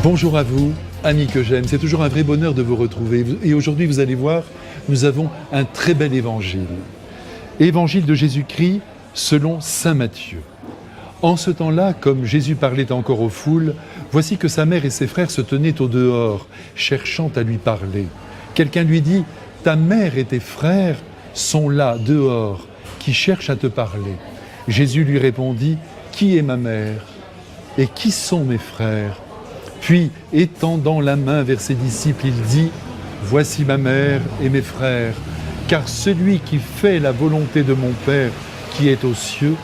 Bonjour à vous, amis que j'aime. C'est toujours un vrai bonheur de vous retrouver. Et aujourd'hui, vous allez voir, nous avons un très bel évangile. Évangile de Jésus-Christ selon saint Matthieu. En ce temps-là, comme Jésus parlait encore aux foules, voici que sa mère et ses frères se tenaient au dehors, cherchant à lui parler. Quelqu'un lui dit « Ta mère et tes frères sont là, dehors, qui cherchent à te parler. » Jésus lui répondit « Qui est ma mère et qui sont mes frères ?» Puis, étendant la main vers ses disciples, il dit « Voici ma mère et mes frères, car celui qui fait la volonté de mon Père qui est aux cieux,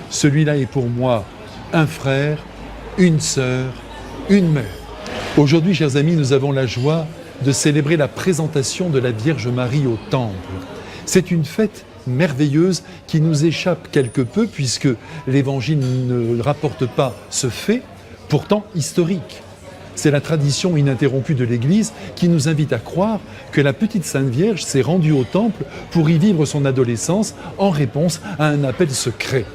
celui-là est pour moi un frère, une sœur, une mère. » Aujourd'hui, chers amis, nous avons la joie de célébrer la présentation de la Vierge Marie au Temple. C'est une fête merveilleuse qui nous échappe quelque peu puisque l'Évangile ne rapporte pas ce fait, pourtant historique. C'est la tradition ininterrompue de l'Église qui nous invite à croire que la petite Sainte Vierge s'est rendue au Temple pour y vivre son adolescence en réponse à un appel secret.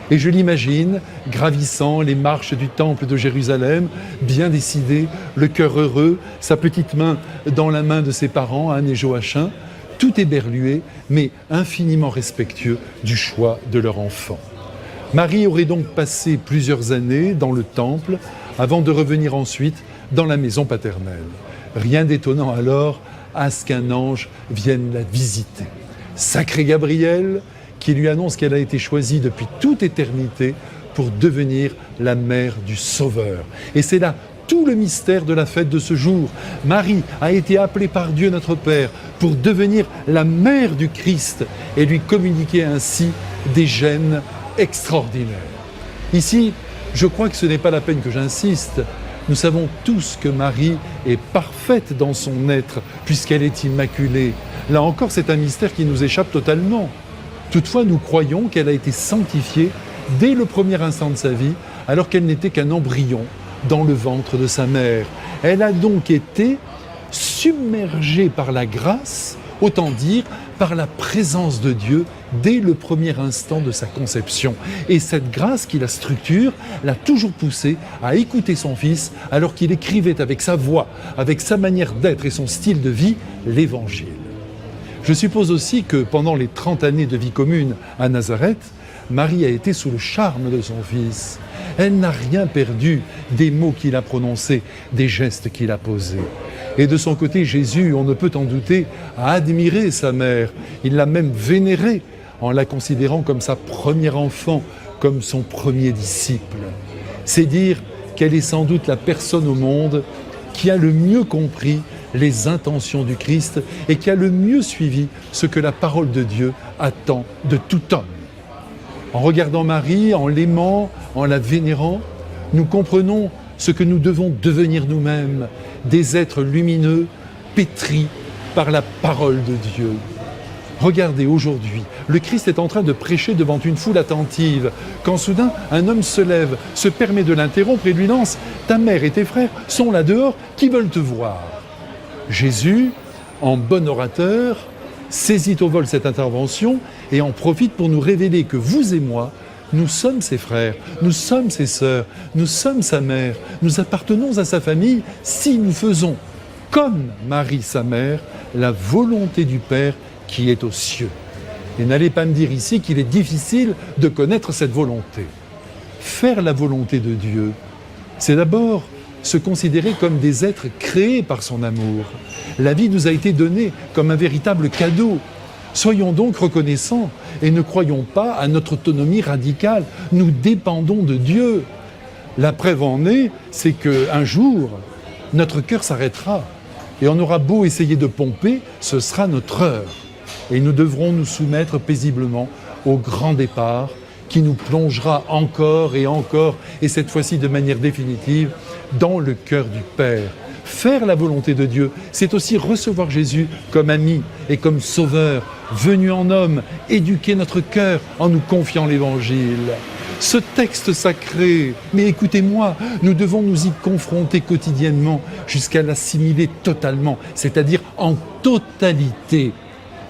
Et je l'imagine gravissant les marches du Temple de Jérusalem, bien décidée, le cœur heureux, sa petite main dans la main de ses parents, Anne et Joachim, tout éberlué, mais infiniment respectueux du choix de leur enfant. Marie aurait donc passé plusieurs années dans le Temple, avant de revenir ensuite dans la maison paternelle. Rien d'étonnant alors à ce qu'un ange vienne la visiter. Sacré Gabriel, qui lui annonce qu'elle a été choisie depuis toute éternité pour devenir la mère du Sauveur. Et c'est là tout le mystère de la fête de ce jour. Marie a été appelée par Dieu notre Père pour devenir la mère du Christ et lui communiquer ainsi des gènes extraordinaires. Ici, je crois que ce n'est pas la peine que j'insiste. Nous savons tous que Marie est parfaite dans son être, puisqu'elle est immaculée. Là encore, c'est un mystère qui nous échappe totalement. Toutefois, nous croyons qu'elle a été sanctifiée dès le premier instant de sa vie, alors qu'elle n'était qu'un embryon dans le ventre de sa mère. Elle a donc été submergée par la grâce, autant dire par la présence de Dieu dès le premier instant de sa conception. Et cette grâce qui la structure l'a toujours poussée à écouter son Fils alors qu'il écrivait avec sa voix, avec sa manière d'être et son style de vie, l'Évangile. Je suppose aussi que pendant les 30 années de vie commune à Nazareth, Marie a été sous le charme de son Fils. Elle n'a rien perdu des mots qu'il a prononcés, des gestes qu'il a posés. Et de son côté, Jésus, on ne peut en douter, a admiré sa mère. Il l'a même vénérée en la considérant comme sa première enfant, comme son premier disciple. C'est dire qu'elle est sans doute la personne au monde qui a le mieux compris les intentions du Christ et qui a le mieux suivi ce que la parole de Dieu attend de tout homme. En regardant Marie, en l'aimant, en la vénérant, nous comprenons ce que nous devons devenir nous-mêmes, des êtres lumineux, pétris par la parole de Dieu. Regardez, aujourd'hui, le Christ est en train de prêcher devant une foule attentive, quand soudain, un homme se lève, se permet de l'interrompre et lui lance « Ta mère et tes frères sont là dehors, qui veulent te voir ?» Jésus, en bon orateur, saisit au vol cette intervention et en profite pour nous révéler que vous et moi, nous sommes ses frères, nous sommes ses sœurs, nous sommes sa mère, nous appartenons à sa famille si nous faisons, comme Marie sa mère, la volonté du Père qui est aux cieux. Et n'allez pas me dire ici qu'il est difficile de connaître cette volonté. Faire la volonté de Dieu, c'est d'abord se considérer comme des êtres créés par son amour. La vie nous a été donnée comme un véritable cadeau. Soyons donc reconnaissants et ne croyons pas à notre autonomie radicale. Nous dépendons de Dieu. La preuve en est, c'est qu'un jour, notre cœur s'arrêtera et on aura beau essayer de pomper, ce sera notre heure. Et nous devrons nous soumettre paisiblement au grand départ qui nous plongera encore, et cette fois-ci de manière définitive, dans le cœur du Père. Faire la volonté de Dieu, c'est aussi recevoir Jésus comme ami et comme sauveur, venu en homme, éduquer notre cœur en nous confiant l'Évangile. Ce texte sacré, mais écoutez-moi, nous devons nous y confronter quotidiennement jusqu'à l'assimiler totalement, c'est-à-dire en totalité.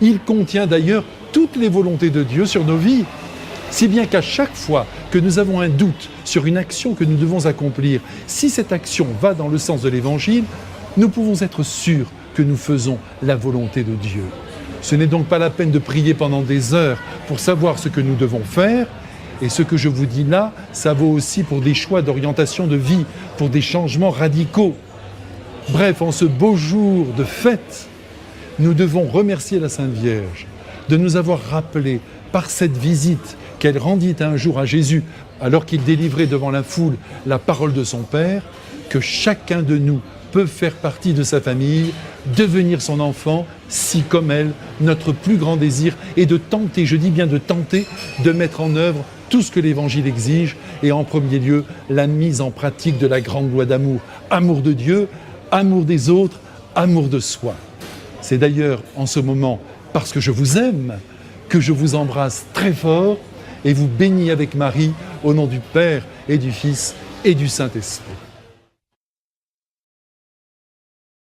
Il contient d'ailleurs toutes les volontés de Dieu sur nos vies. Si bien qu'à chaque fois que nous avons un doute sur une action que nous devons accomplir, si cette action va dans le sens de l'Évangile, nous pouvons être sûrs que nous faisons la volonté de Dieu. Ce n'est donc pas la peine de prier pendant des heures pour savoir ce que nous devons faire. Et ce que je vous dis là, ça vaut aussi pour des choix d'orientation de vie, pour des changements radicaux. Bref, en ce beau jour de fête, nous devons remercier la Sainte Vierge de nous avoir rappelé par cette visite qu'elle rendit un jour à Jésus, alors qu'il délivrait devant la foule la parole de son Père, que chacun de nous peut faire partie de sa famille, devenir son enfant, si comme elle, notre plus grand désir est de tenter, je dis bien de tenter, de mettre en œuvre tout ce que l'Évangile exige, et en premier lieu, la mise en pratique de la grande loi d'amour. Amour de Dieu, amour des autres, amour de soi. C'est d'ailleurs en ce moment, parce que je vous aime, que je vous embrasse très fort et vous bénis avec Marie, au nom du Père et du Fils et du Saint-Esprit.